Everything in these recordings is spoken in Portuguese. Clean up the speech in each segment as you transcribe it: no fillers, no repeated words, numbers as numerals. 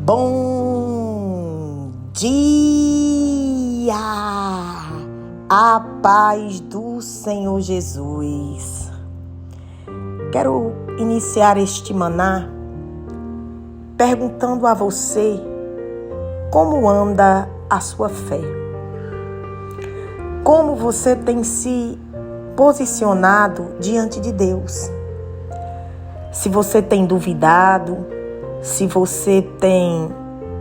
Bom dia! A paz do Senhor Jesus. Quero iniciar este maná perguntando a você como anda a sua fé. Como você tem se posicionado diante de Deus. Se você tem duvidado, se você tem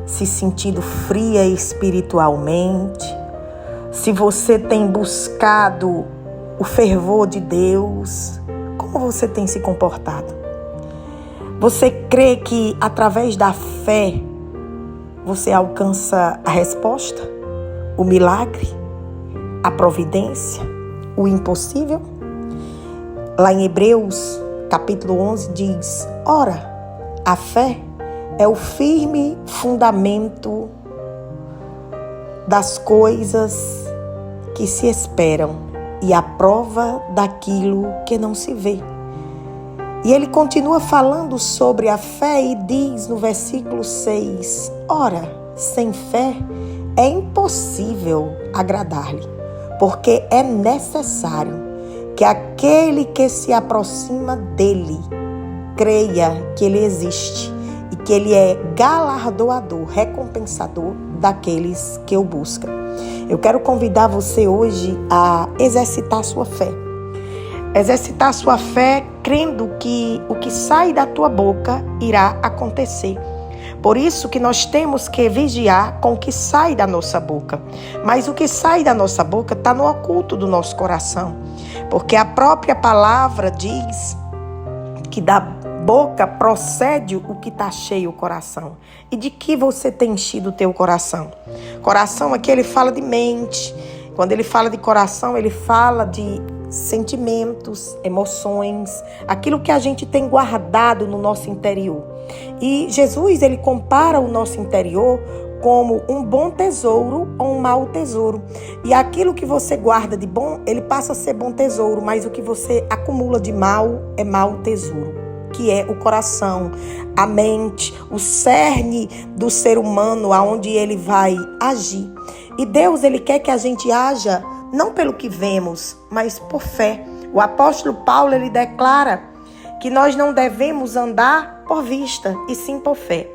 se sentido fria espiritualmente, se você tem buscado o fervor de Deus, como você tem se comportado? Você crê que através da fé você alcança a resposta, o milagre, a providência, o impossível? Lá em Hebreus, capítulo 11, diz: ora, a fé é o firme fundamento das coisas que se esperam e a prova daquilo que não se vê. E ele continua falando sobre a fé e diz no versículo 6, ora, sem fé é impossível agradar-lhe, porque é necessário que aquele que se aproxima dele creia que ele existe e que ele é galardoador, recompensador daqueles que o buscam. Eu quero convidar você hoje a exercitar sua fé. Exercitar sua fé crendo que o que sai da tua boca irá acontecer. Por isso que nós temos que vigiar com o que sai da nossa boca. Mas o que sai da nossa boca está no oculto do nosso coração. Porque a própria palavra diz que da boca procede o que está cheio o coração. E de que você tem enchido o teu coração? Coração aqui ele fala de mente. Quando ele fala de coração, ele fala de sentimentos, emoções, aquilo que a gente tem guardado no nosso interior. E Jesus, ele compara o nosso interior como um bom tesouro ou um mau tesouro. E aquilo que você guarda de bom, ele passa a ser bom tesouro, mas o que você acumula de mal é mau tesouro, que é o coração, a mente, o cerne do ser humano, aonde ele vai agir. E Deus, ele quer que a gente haja não pelo que vemos, mas por fé. O apóstolo Paulo, ele declara que nós não devemos andar por vista, e sim por fé.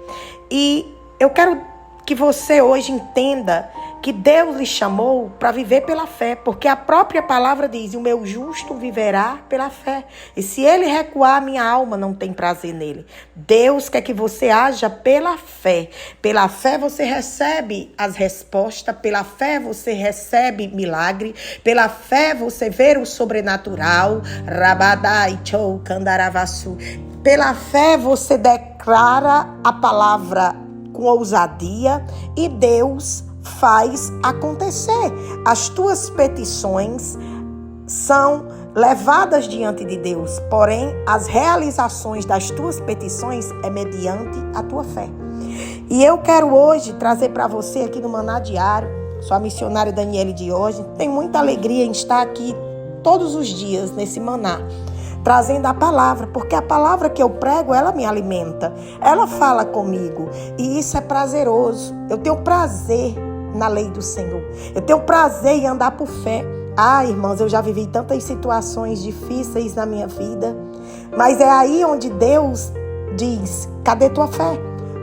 E eu quero que você hoje entenda que Deus lhe chamou para viver pela fé, porque a própria palavra diz, o meu justo viverá pela fé. E se ele recuar, minha alma não tem prazer nele. Deus quer que você haja pela fé. Pela fé você recebe as respostas, pela fé você recebe milagre, pela fé você vê o sobrenatural. Rabadai chou kandaravasu. Pela fé você declara a palavra com ousadia e Deus faz acontecer. As tuas petições são levadas diante de Deus, porém as realizações das tuas petições é mediante a tua fé. E eu quero hoje trazer para você aqui no Maná Diário, sou a missionária Daniele de hoje, tenho muita alegria em estar aqui todos os dias nesse maná, trazendo a palavra, porque a palavra que eu prego, ela me alimenta, ela fala comigo, e isso é prazeroso. Eu tenho prazer na lei do Senhor, eu tenho prazer em andar por fé. Irmãos, eu já vivi tantas situações difíceis na minha vida, mas é aí onde Deus diz, cadê tua fé?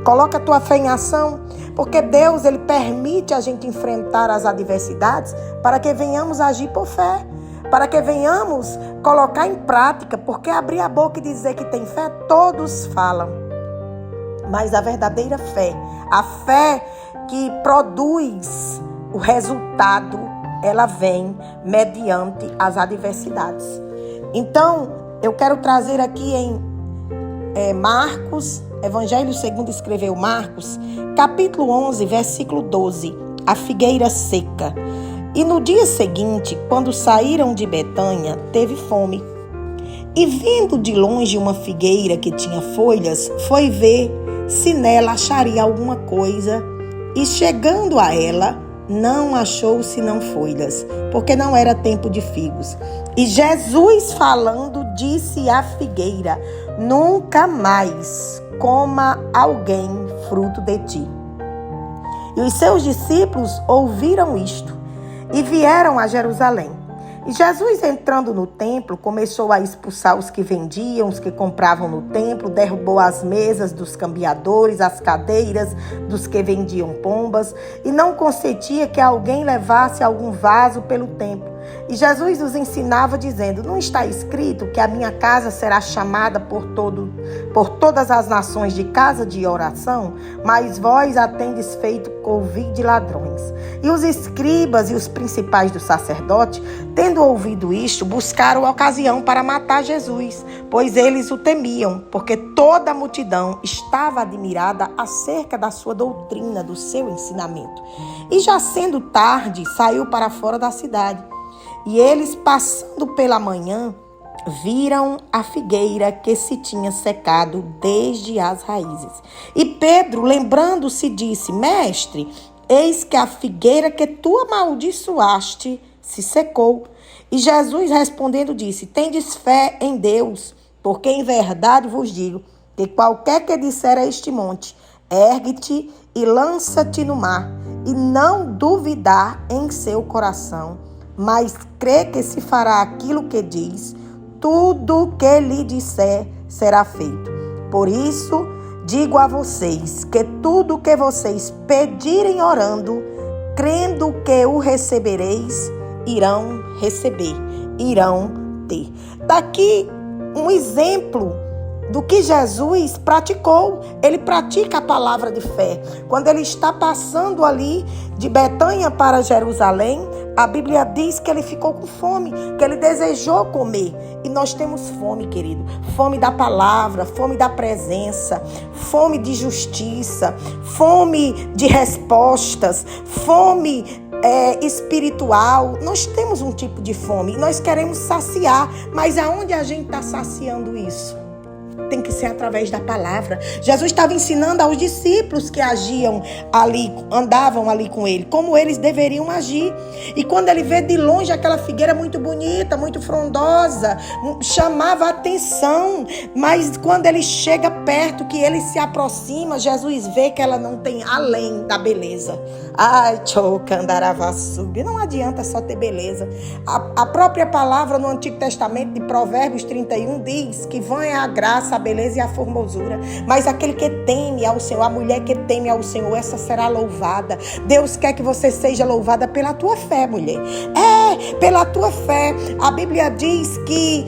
Coloca a tua fé em ação, porque Deus, ele permite a gente enfrentar as adversidades para que venhamos agir por fé, para que venhamos colocar em prática, porque abrir a boca e dizer que tem fé, todos falam. Mas a verdadeira fé, a fé que produz o resultado, ela vem mediante as adversidades. Então, eu quero trazer aqui em Marcos, Evangelho segundo escreveu Marcos, capítulo 11, versículo 12, a figueira seca. E no dia seguinte, quando saíram de Betânia, teve fome. E vendo de longe uma figueira que tinha folhas, foi ver se nela acharia alguma coisa. E chegando a ela, não achou senão folhas, porque não era tempo de figos. E Jesus falando, disse à figueira: nunca mais coma alguém fruto de ti. E os seus discípulos ouviram isto e vieram a Jerusalém. E Jesus, entrando no templo, começou a expulsar os que vendiam, os que compravam no templo, derrubou as mesas dos cambiadores, as cadeiras dos que vendiam pombas, e não consentia que alguém levasse algum vaso pelo templo. E Jesus os ensinava dizendo: não está escrito que a minha casa será chamada por todas as nações de casa de oração? Mas vós a tendes feito covil de ladrões. E os escribas e os principais do sacerdote, tendo ouvido isto, buscaram ocasião para matar Jesus, pois eles o temiam, porque toda a multidão estava admirada acerca da sua doutrina, do seu ensinamento. E já sendo tarde, saiu para fora da cidade. E eles, passando pela manhã, viram a figueira que se tinha secado desde as raízes. E Pedro, lembrando-se, disse: Mestre, eis que a figueira que tu amaldiçoaste se secou. E Jesus, respondendo, disse: tendes fé em Deus, porque em verdade vos digo que qualquer que disser a este monte: ergue-te e lança-te no mar, e não duvidar em seu coração, mas crê que se fará aquilo que diz, tudo que lhe disser será feito. Por isso, digo a vocês que tudo que vocês pedirem orando, crendo que o recebereis, irão receber, irão ter. Daqui um exemplo do que Jesus praticou. Ele pratica a palavra de fé. Quando ele está passando ali de Betânia para Jerusalém, a Bíblia diz que ele ficou com fome, que ele desejou comer. E nós temos fome, querido. Fome da palavra, fome da presença, fome de justiça, fome de respostas, fome espiritual. Nós temos um tipo de fome e nós queremos saciar. Mas aonde a gente está saciando isso? Tem que ser através da palavra. Jesus estava ensinando aos discípulos que agiam ali, andavam ali com ele, como eles deveriam agir. E quando ele vê de longe aquela figueira muito bonita, muito frondosa, chamava a atenção. Mas quando ele chega perto, que ele se aproxima, Jesus vê que ela não tem além da beleza. Ai, chocandaravassub. Não adianta só ter beleza. A própria palavra no Antigo Testamento, de Provérbios 31, diz que vã é a graça, a beleza e a formosura. Mas aquele que teme ao Senhor, a mulher que teme ao Senhor, essa será louvada. Deus quer que você seja louvada pela tua fé, mulher. Pela tua fé. A Bíblia diz que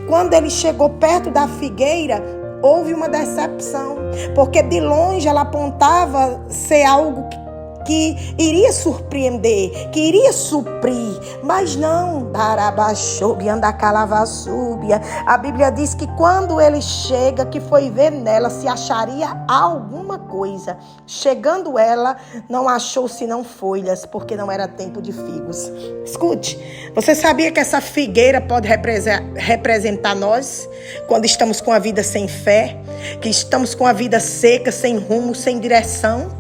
quando ele chegou perto da figueira, houve uma decepção. Porque de longe ela apontava ser algo que iria surpreender, que iria suprir, mas não. A Bíblia diz que quando ele chega, que foi ver nela se acharia alguma coisa. Chegando ela, não achou senão folhas, porque não era tempo de figos. Escute, você sabia que essa figueira pode representar nós, quando estamos com a vida sem fé, que estamos com a vida seca, sem rumo, sem direção?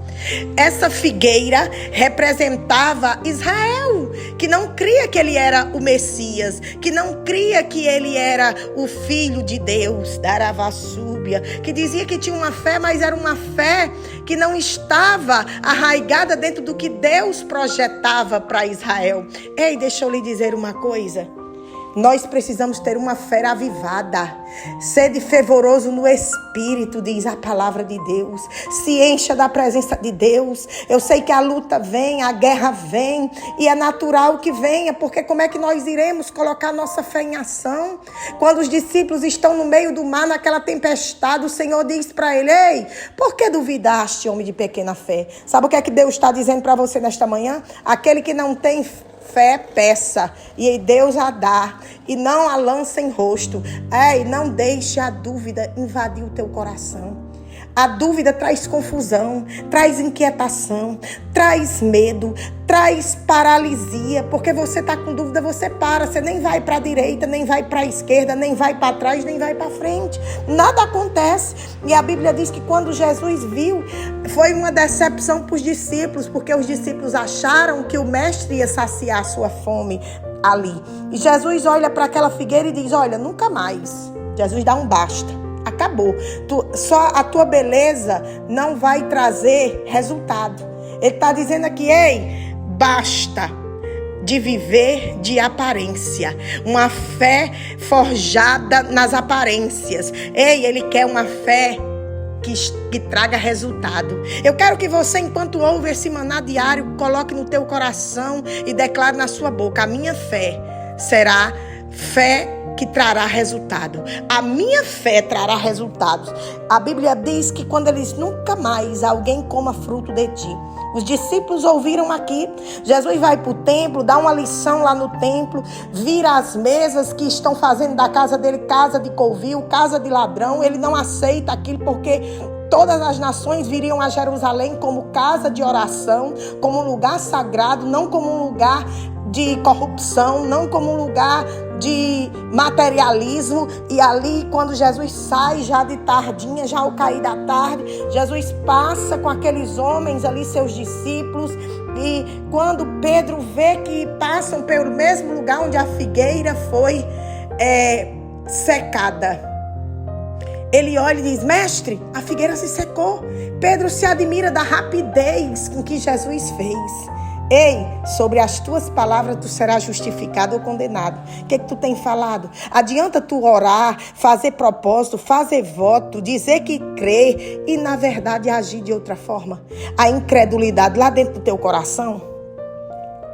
Essa figueira representava Israel, que não cria que ele era o Messias, que não cria que ele era o Filho de Deus, Daravassúbia, que dizia que tinha uma fé, mas era uma fé que não estava arraigada dentro do que Deus projetava para Israel. Ei, deixa eu lhe dizer uma coisa. Nós precisamos ter uma fé avivada. Sede fervoroso no Espírito, diz a palavra de Deus. Se encha da presença de Deus. Eu sei que a luta vem, a guerra vem, e é natural que venha, porque como é que nós iremos colocar nossa fé em ação? Quando os discípulos estão no meio do mar, naquela tempestade, o Senhor diz para ele: ei, por que duvidaste, homem de pequena fé? Sabe o que é que Deus está dizendo para você nesta manhã? Aquele que não tem fé, peça, e Deus a dá, e não a lança em rosto. Não deixe a dúvida invadir o teu coração. A dúvida traz confusão, traz inquietação, traz medo, traz paralisia, porque você está com dúvida, você para, você nem vai para a direita, nem vai para a esquerda, nem vai para trás, nem vai para frente, nada acontece. E a Bíblia diz que quando Jesus viu, foi uma decepção para os discípulos, porque os discípulos acharam que o mestre ia saciar a sua fome ali. E Jesus olha para aquela figueira e diz: olha, nunca mais. Jesus dá um basta. Acabou. Só a tua beleza não vai trazer resultado. Ele está dizendo aqui, ei, basta de viver de aparência. Uma fé forjada nas aparências. Ei, ele quer uma fé que traga resultado. Eu quero que você, enquanto ouve esse maná diário, coloque no teu coração e declare na sua boca: a minha fé será fé que trará resultado. A minha fé trará resultados. A Bíblia diz que quando eles nunca mais alguém coma fruto de ti. Os discípulos ouviram aqui. Jesus vai para o templo, dá uma lição lá no templo, vira as mesas que estão fazendo da casa dele casa de covil, casa de ladrão. Ele não aceita aquilo porque todas as nações viriam a Jerusalém como casa de oração, como um lugar sagrado, não como um lugar de corrupção, não como um lugar de materialismo. E ali, quando Jesus sai já de tardinha, já ao cair da tarde, Jesus passa com aqueles homens ali, seus discípulos, e quando Pedro vê que passam pelo mesmo lugar onde a figueira foi secada, ele olha e diz: mestre, a figueira se secou. Pedro se admira da rapidez com que Jesus fez. Ei, sobre as tuas palavras tu serás justificado ou condenado. O que tu tem falado? Adianta tu orar, fazer propósito, fazer voto, dizer que crê e na verdade agir de outra forma. A incredulidade lá dentro do teu coração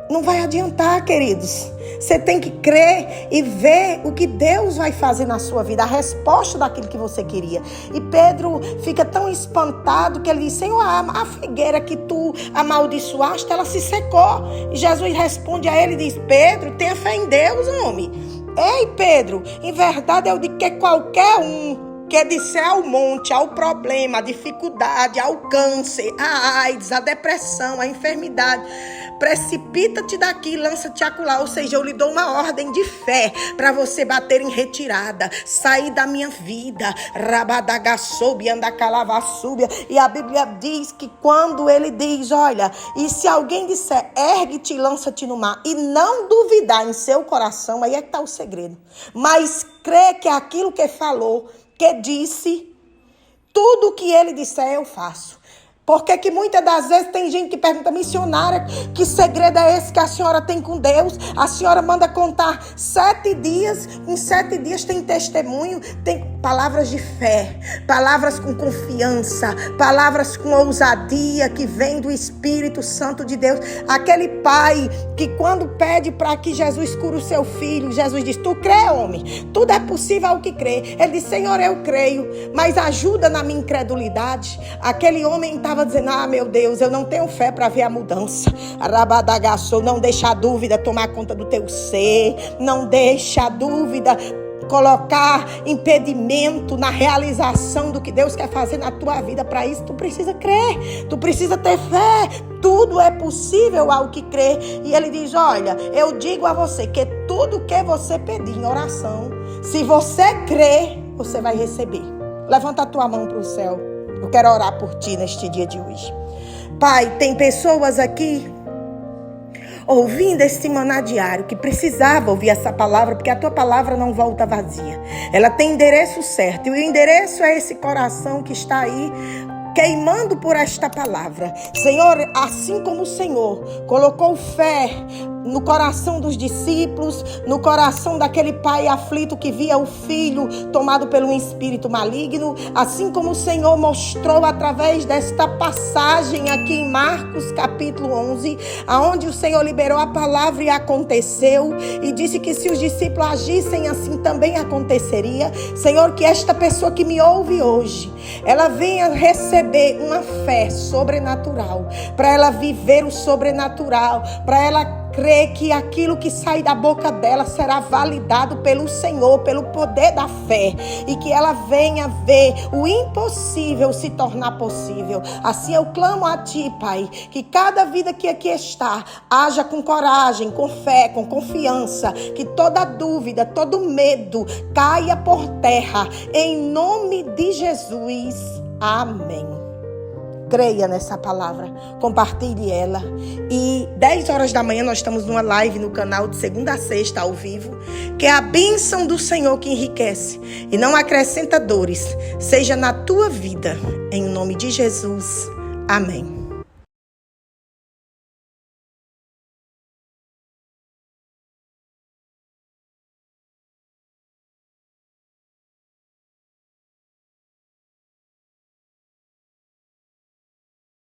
não vai adiantar, queridos. Você tem que crer e ver o que Deus vai fazer na sua vida, a resposta daquilo que você queria. E Pedro fica tão espantado que ele diz: Senhor, a figueira que tu amaldiçoaste, ela se secou. E Jesus responde a ele e diz: Pedro, tenha fé em Deus, homem. Ei, Pedro, em verdade eu digo que qualquer um que disser ao monte, ao problema, à dificuldade, ao câncer, à AIDS, à depressão, à enfermidade: precipita-te daqui, lança-te acolá. Ou seja, eu lhe dou uma ordem de fé para você bater em retirada, sair da minha vida. Rabadagaçoube, andacalavaçúbia. E a Bíblia diz que quando ele diz: olha, e se alguém disser, ergue-te e lança-te no mar, e não duvidar em seu coração, aí é que está o segredo. Mas crê que aquilo que falou, que disse, tudo o que ele disser eu faço. Porque que muitas das vezes tem gente que pergunta: missionária, que segredo é esse que a senhora tem com Deus? A senhora manda contar 7 dias, em 7 dias tem testemunho, tem palavras de fé, palavras com confiança, palavras com ousadia que vem do Espírito Santo de Deus. Aquele pai que quando pede para que Jesus cure o seu filho, Jesus diz: tu crê, homem? Tudo é possível ao que crê. Ele diz: Senhor, eu creio, mas ajuda na minha incredulidade. Aquele homem estava dizendo: ah, meu Deus, eu não tenho fé para ver a mudança. Rabadagaçou, não deixa a dúvida tomar conta do teu ser, não deixa a dúvida colocar impedimento na realização do que Deus quer fazer na tua vida. Para isso tu precisa crer, tu precisa ter fé. Tudo é possível ao que crê. E ele diz: olha, eu digo a você que tudo que você pedir em oração, se você crer, você vai receber. Levanta a tua mão para o céu. Eu quero orar por ti neste dia de hoje. Pai, tem pessoas aqui ouvindo esse maná diário que precisava ouvir essa palavra, porque a tua palavra não volta vazia. Ela tem endereço certo, e o endereço é esse coração que está aí queimando por esta palavra. Senhor, assim como o Senhor colocou fé no coração dos discípulos, no coração daquele pai aflito que via o filho tomado pelo espírito maligno, assim como o Senhor mostrou através desta passagem aqui em Marcos capítulo 11, aonde o Senhor liberou a palavra e aconteceu, e disse que se os discípulos agissem assim também aconteceria. Senhor, que esta pessoa que me ouve hoje, ela venha receber uma fé sobrenatural, para ela viver o sobrenatural, para ela crer que aquilo que sai da boca dela será validado pelo Senhor, pelo poder da fé, e que ela venha ver o impossível se tornar possível. Assim eu clamo a Ti, Pai, que cada vida que aqui está, haja com coragem, com fé, com confiança, que toda dúvida, todo medo caia por terra, em nome de Jesus. Amém. Creia nessa palavra, compartilhe ela. E 10 horas da manhã nós estamos numa live no canal de segunda a sexta ao vivo, que é a bênção do Senhor que enriquece e não acrescenta dores, seja na tua vida, em nome de Jesus. Amém.